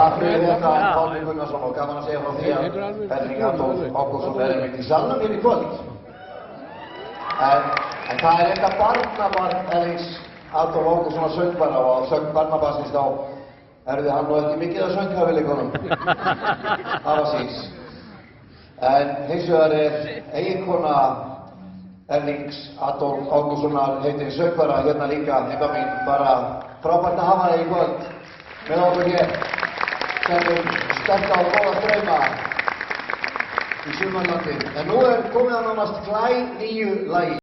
Takk fyrir þetta, Pálmi Gunnarsson, og gaman að segja frá því að Erling Adolf Ágústsson er einmitt í salnum hér í kvöld. En það er þetta barnabarn Erlings Adolf Ágústssonar söngvara og að söng barnabarnsins þá erði hann nú ekki mikið að sönghafileikunum. Það var síns. En hins vegar eiginkona Erlings Adolf Ágústssonar heitir söngvara hérna líka, Ebba mín, bara frábært að hafa þig í kvöld með okkur hér. Sendum sterka og góða strauma í sumarlandi. En nú er komið að nánast glænýju lagi.